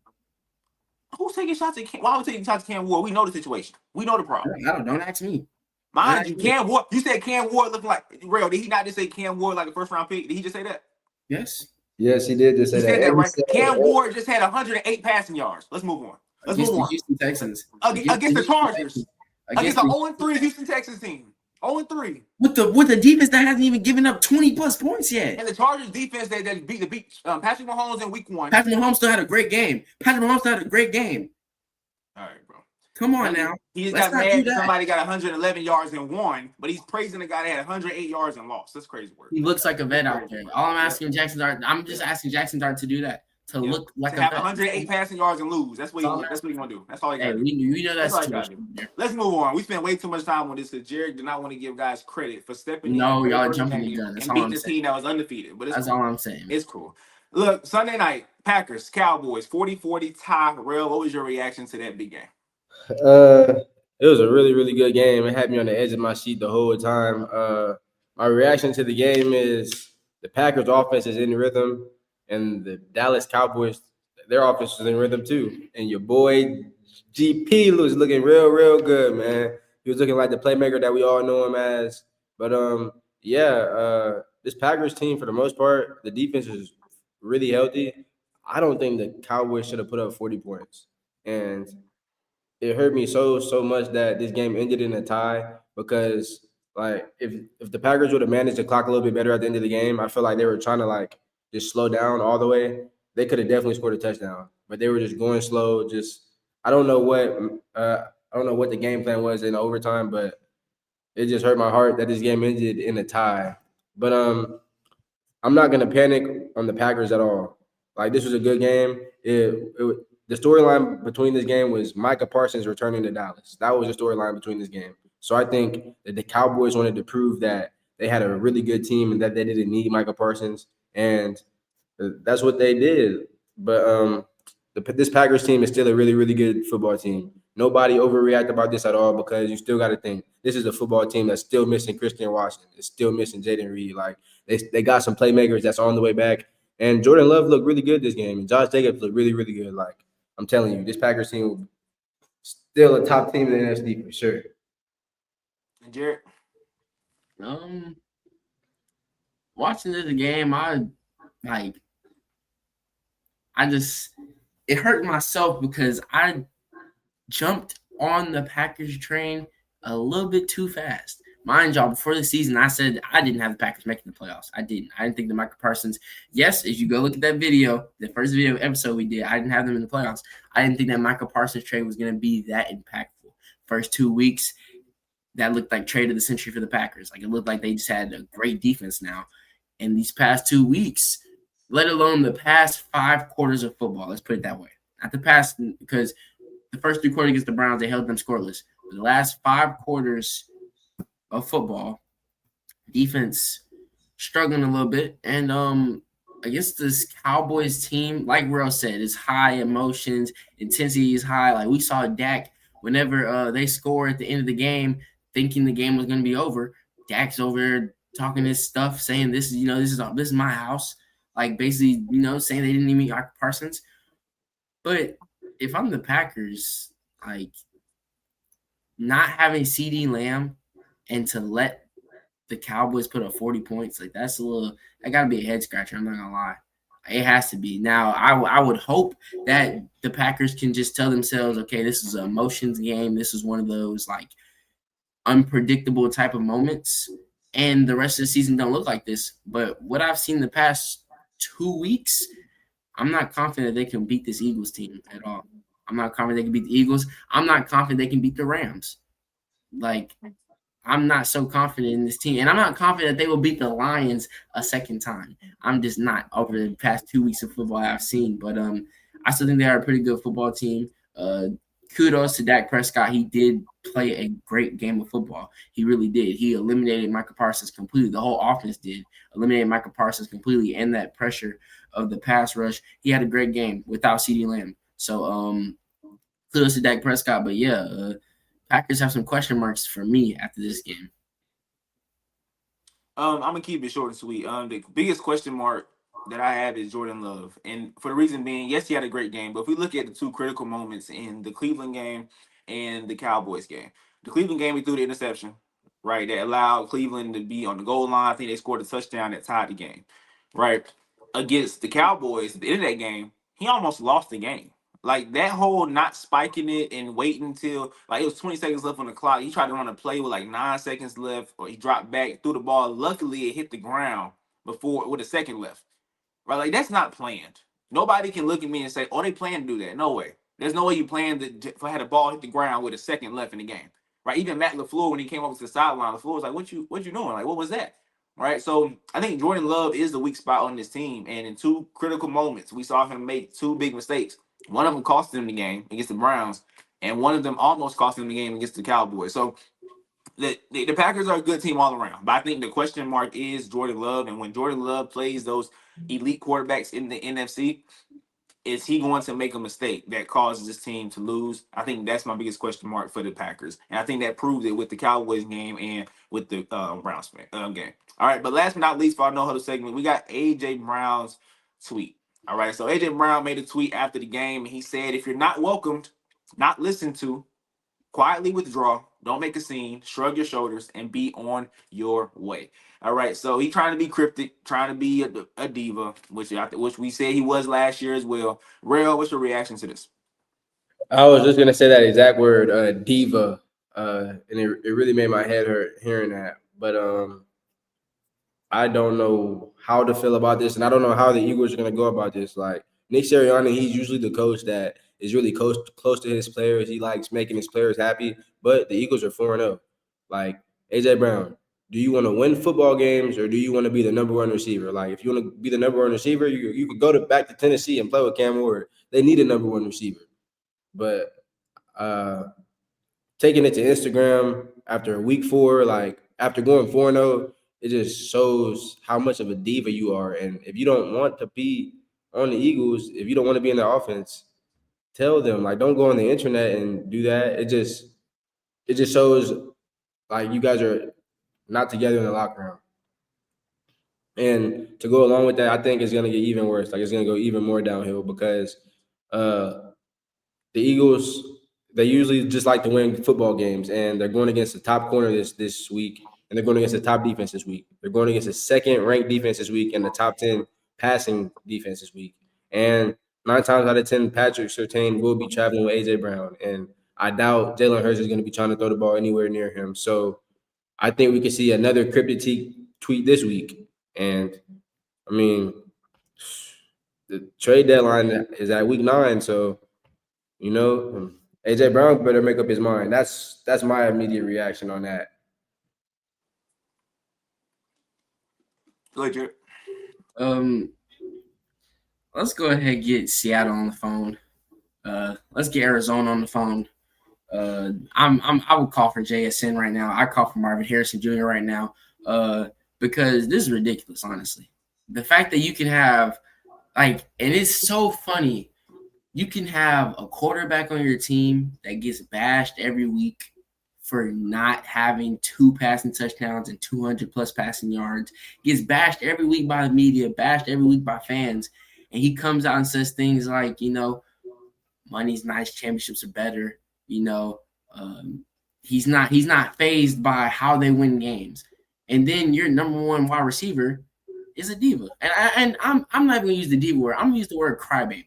Who's taking shots at Cam? Why would taking shots at Cam Ward? We know the situation. We know the problem. Don't ask me. Mind you, Cam Ward. You said Cam Ward looking like Rell. Did he not just say Cam Ward like a first round pick? Did he just say that? Yes. Yes, he did just say that. Right? Cam Ward just had 108 passing yards. Let's move on. Against the Houston Texans. Against the Chargers. Against the 0-3 Houston Texans team. 0-3. With the defense that hasn't even given up 20+ points yet. And the Chargers defense that beat Patrick Mahomes in week 1. Patrick Mahomes still had a great game. All right, bro. Come on now. He just got mad that somebody got 111 yards and won, but he's praising the guy that had 108 yards and lost. That's crazy work. He looks like a vet out there. All I'm asking Jaxon Dart, I'm just asking Jaxon Dart to do that. To look like to have 108 passing yards and lose. That's what he's gonna do. That's all he got to do. We know that's too much. Let's move on. We spent way too much time on this because Jerrick did not want to give guys credit for stepping in. No, y'all jumping the gun. That's and beating the team that was undefeated. But that's all I'm saying. It's cool. Look, Sunday night, Packers, Cowboys, 40-40 tie. Rell, what was your reaction to that big game? It was a really, really good game. It had me on the edge of my seat the whole time. My reaction to the game is the Packers' offense is in rhythm, and the Dallas Cowboys, their offense is in rhythm too. And your boy GP was looking real, real good, man. He was looking like the playmaker that we all know him as. But this Packers team, for the most part, the defense is really healthy. I don't think the Cowboys should have put up 40 points. And it hurt me so much that this game ended in a tie because, like, if the Packers would have managed the clock a little bit better at the end of the game, I feel like they were trying to, like, just slow down all the way. They could have definitely scored a touchdown, but they were just going slow. I don't know what the game plan was in overtime, but it just hurt my heart that this game ended in a tie. But I'm not gonna panic on the Packers at all. Like, this was a good game. The storyline between this game was Micah Parsons returning to Dallas. That was the storyline between this game. So I think that the Cowboys wanted to prove that they had a really good team and that they didn't need Micah Parsons, and that's what they did. But this Packers team is still a really, really good football team. nobody overreact about this at all because you still got to think this is a football team that's still missing Christian Washington. It's still missing Jaden Reed. Like they got some playmakers that's on the way back. And Jordan Love looked really good this game. And Josh Jacobs looked really, really good. Like I'm telling you, this Packers team still a top team in the NFC for sure. And Jerrick, Um, watching this game, like I just it hurt myself because I jumped on the Packers train a little bit too fast. Mind y'all, before the season, I said I didn't have the Packers making the playoffs. I didn't. I didn't think the Michael Parsons. Yes, if you go look at that video, the first video episode we did, I didn't have them in the playoffs. I didn't think that Michael Parsons trade was going to be that impactful. First 2 weeks, that looked like trade of the century for the Packers. Like it looked like they just had a great defense now. And these past 2 weeks, let alone the past 5 quarters of football, let's put it that way. Not the past, because the first 3 quarters against the Browns, they held them scoreless. But the last 5 quarters of football, defense struggling a little bit. And I guess this Cowboys team, like Rell said, is high emotions, intensity is high. Like we saw Dak whenever they score at the end of the game, thinking the game was going to be over. Dak's over there talking his stuff, saying this is my house. Like basically, saying they didn't even meet Michael Parsons. But if I'm the Packers, like not having CD Lamb and to let the Cowboys put up 40 points, like that got to be a head scratcher. I'm not gonna lie, it has to be. Now, I would hope that the Packers can just tell themselves, okay, this is an emotions game. This is one of those like unpredictable type of moments, and the rest of the season don't look like this. But what I've seen the past 2 weeks, I'm not confident they can beat this Eagles team at all. I'm not confident they can beat the Eagles. I'm not confident they can beat the Rams. Like, I'm not so confident in this team. And I'm not confident they will beat the Lions a second time. I'm just not over the past 2 weeks of football I've seen. But I still think they are a pretty good football team. Kudos to Dak Prescott. He did play a great game of football. He really did. He eliminated Michael Parsons completely. The whole offense did. Eliminated Michael Parsons completely and that pressure of the pass rush. He had a great game without CeeDee Lamb. So kudos to Dak Prescott. But yeah, Packers have some question marks for me after this game. I'm gonna keep it short and sweet. The biggest question mark that I have is Jordan Love, and for the reason being, yes, he had a great game, but if we look at the 2 critical moments in the Cleveland game and the Cowboys game, the Cleveland game he threw the interception, right, that allowed Cleveland to be on the goal line. I think they scored a touchdown that tied the game, right. Against the Cowboys at the end of that game, he almost lost the game. Like that whole not spiking it and waiting until like it was 20 seconds left on the clock. He tried to run a play with like 9 seconds left, or he dropped back, threw the ball. Luckily, it hit the ground before with a second left. Right? Like that's not planned. Nobody can look at me and say, "Oh, they plan to do that." No way. There's no way you planned to had a ball hit the ground with a second left in the game. Right? Even Matt LaFleur, when he came up to the sideline, LaFleur was like, what you doing? Like, what was that? Right. So I think Jordan Love is the weak spot on this team. And in 2 critical moments, we saw him make 2 big mistakes. One of them cost them the game against the Browns, and one of them almost cost them the game against the Cowboys. So the Packers are a good team all around. But I think the question mark is Jordan Love. And when Jordan Love plays those elite quarterbacks in the NFC, is he going to make a mistake that causes this team to lose? I think that's my biggest question mark for the Packers. And I think that proved it with the Cowboys game and with the Browns game. All right, but last but not least for our No Huddle segment, we got A.J. Brown's tweet. All right, so A.J. Brown made a tweet after the game, and he said, if you're not welcomed, not listened to, quietly withdraw, don't make a scene, shrug your shoulders, and be on your way. All right, so he's trying to be cryptic, trying to be a diva, which we said he was last year as well. Rell, what's your reaction to this? I was just gonna say that exact word, diva, and it really made my head hurt hearing that. But I don't know how to feel about this, and I don't know how the Eagles are going to go about this. Like Nick Sirianni, he's usually the coach that is really close to his players. He likes making his players happy, but the Eagles are 4-0. Like A.J. Brown, do you want to win football games or do you want to be the number 1 receiver? Like if you want to be the number 1 receiver, you could go back to Tennessee and play with Cam Ward. They need a number 1 receiver, but taking it to Instagram after week 4, like after going 4-0, it just shows how much of a diva you are. And if you don't want to be on the Eagles, if you don't want to be in the offense, tell them, like, don't go on the internet and do that. It just shows like you guys are not together in the locker room. And to go along with that, I think it's gonna get even worse. Like, it's gonna go even more downhill because uh the Eagles, they usually just like to win football games, and they're going against the top corner this week, and they're going against the top defense this week. They're going against the second ranked defense this week and the top 10 passing defense this week. And 9 times out of 10, Patrick Surtain will be traveling with AJ Brown, and I doubt Jalen Hurts is going to be trying to throw the ball anywhere near him. So I think we could see another cryptic tweet this week. And I mean, the trade deadline is at week 9, so AJ Brown better make up his mind. That's my immediate reaction on that. Go ahead, Jerrick. Let's go ahead and get Seattle on the phone. Let's get Arizona on the phone. I would call for JSN right now. I call for Marvin Harrison Jr. right now. Because this is ridiculous, honestly. The fact that you can have and it's so funny. You can have a quarterback on your team that gets bashed every week for not having 2 passing touchdowns and 200 plus passing yards, gets bashed every week by the media, bashed every week by fans. And he comes out and says things like, money's nice, championships are better. He's not fazed by how they win games. And then your number one wide receiver is a diva. And I'm not even gonna use the diva word. I'm gonna use the word crybaby.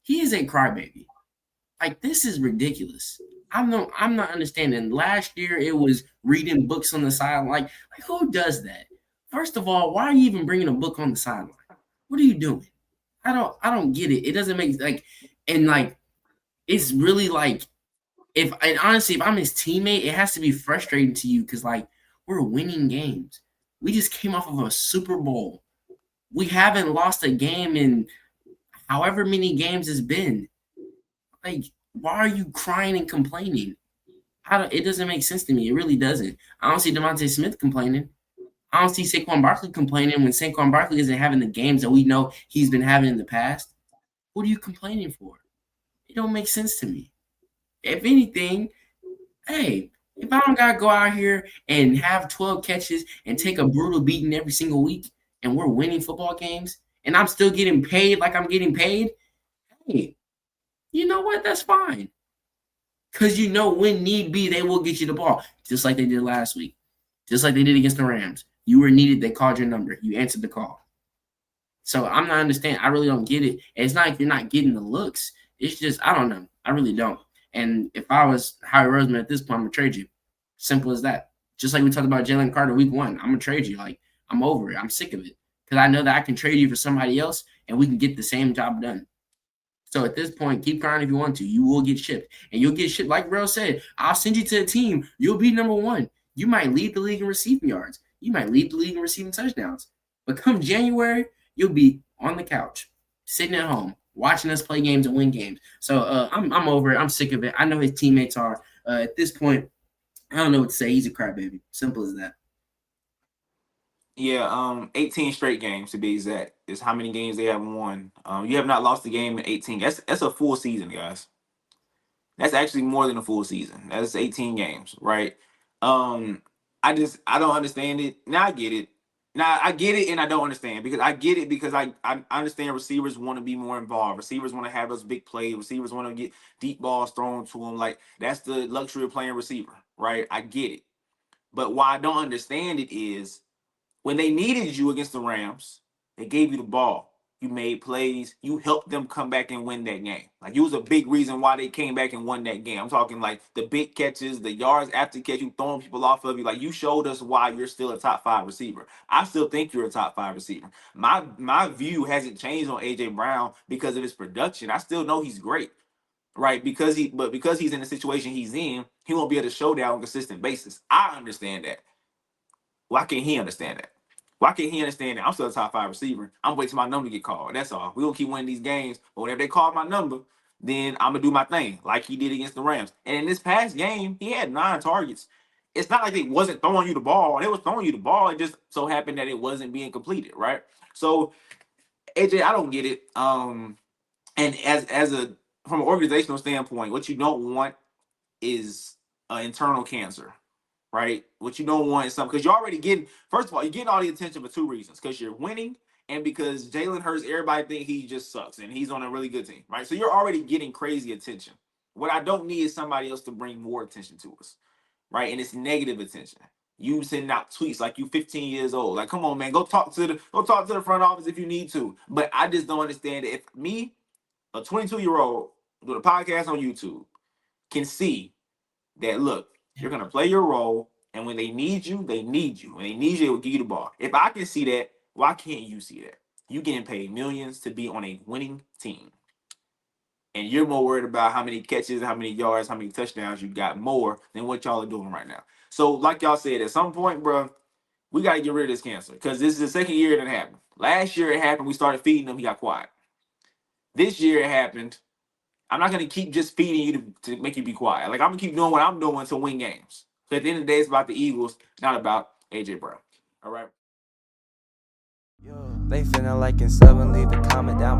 He is a crybaby. Like, this is ridiculous. I'm not understanding. Last year it was reading books on the sideline. Like who does that? First of all, why are you even bringing a book on the sideline? What are you doing? I don't get it. It doesn't make it's really honestly, if I'm his teammate, it has to be frustrating to you because we're winning games. We just came off of a Super Bowl. We haven't lost a game in however many games it's been. Why are you crying and complaining? It doesn't make sense to me. It really doesn't. I don't see DeVonta Smith complaining. I don't see Saquon Barkley complaining when Saquon Barkley isn't having the games that we know he's been having in the past. What are you complaining for? It don't make sense to me. If anything, hey, if I don't got to go out here and have 12 catches and take a brutal beating every single week and we're winning football games and I'm still getting paid like I'm getting paid, hey, you know what? That's fine. Because when need be, they will get you the ball, just like they did last week, just like they did against the Rams. You were needed. They called your number. You answered the call. So I'm not understanding. I really don't get it. And it's not like you're not getting the looks. It's just, I don't know. I really don't. And if I was Howie Roseman at this point, I'm going to trade you. Simple as that. Just like we talked about Jalen Carter week 1. I'm going to trade you. I'm over it. I'm sick of it. Because I know that I can trade you for somebody else and we can get the same job done. So at this point, keep crying if you want to. You will get shipped. And you'll get shipped. Like Rell said, I'll send you to a team. You'll be number 1. You might lead the league in receiving yards. You might lead the league in receiving touchdowns. But come January, you'll be on the couch, sitting at home, watching us play games and win games. So I'm over it. I'm sick of it. I know his teammates are. At this point, I don't know what to say. He's a crybaby. Simple as that. Yeah, 18 straight games to be exact is how many games they have won. You have not lost a game in 18. That's a full season, guys. That's actually more than a full season. That's 18 games, right? I don't understand it. Now I get it. Now I get it and I don't understand because I get it because I understand receivers want to be more involved. Receivers want to have those big plays. Receivers want to get deep balls thrown to them. That's the luxury of playing receiver, right? I get it. But why I don't understand it is when they needed you against the Rams, they gave you the ball. You made plays. You helped them come back and win that game. You was a big reason why they came back and won that game. I'm talking the big catches, the yards after catch, you throwing people off of you. You showed us why you're still a top 5 receiver. I still think you're a top 5 receiver. My view hasn't changed on AJ Brown because of his production. I still know he's great, right? Because he's in the situation he's in, he won't be able to show that on a consistent basis. I understand that. Why can't he understand that? Why can't he understand that I'm still a top 5 receiver? I'm waiting for my number to get called. That's all. We're going to keep winning these games. But whenever they call my number, then I'm going to do my thing like he did against the Rams. And in this past game, he had 9 targets. It's not like they wasn't throwing you the ball. They was throwing you the ball. It just so happened that it wasn't being completed, right? So, AJ, I don't get it. And as a from an organizational standpoint, what you don't want is an internal cancer, right? What you don't want is something, because you're already getting, first of all, you're getting all the attention for two reasons: because you're winning, and because Jalen Hurts, everybody think he just sucks and he's on a really good team, right? So you're already getting crazy attention. What I don't need is somebody else to bring more attention to us, right? And it's negative attention. You sending out tweets like you 15 years old. Like, come on, man, go talk to the front office if you need to. But I just don't understand that if me, a 22-year-old, doing a podcast on YouTube, can see that, look, you're gonna play your role, and when they need you, they need you. When they need you, they will give you the ball. If I can see that, why can't you see that? You getting paid millions to be on a winning team, and you're more worried about how many catches, how many yards, how many touchdowns you got more than what y'all are doing right now. So, like y'all said, at some point, bro, we got to get rid of this cancer, because this is the second year that it happened. Last year it happened. We started feeding him. He got quiet. This year it happened. I'm not going to keep just feeding you to make you be quiet. Like, I'm going to keep doing what I'm doing to win games. So at the end of the day, it's about the Eagles, not about A.J. Brown. All right? They feeling like in 7, leave a comment down below.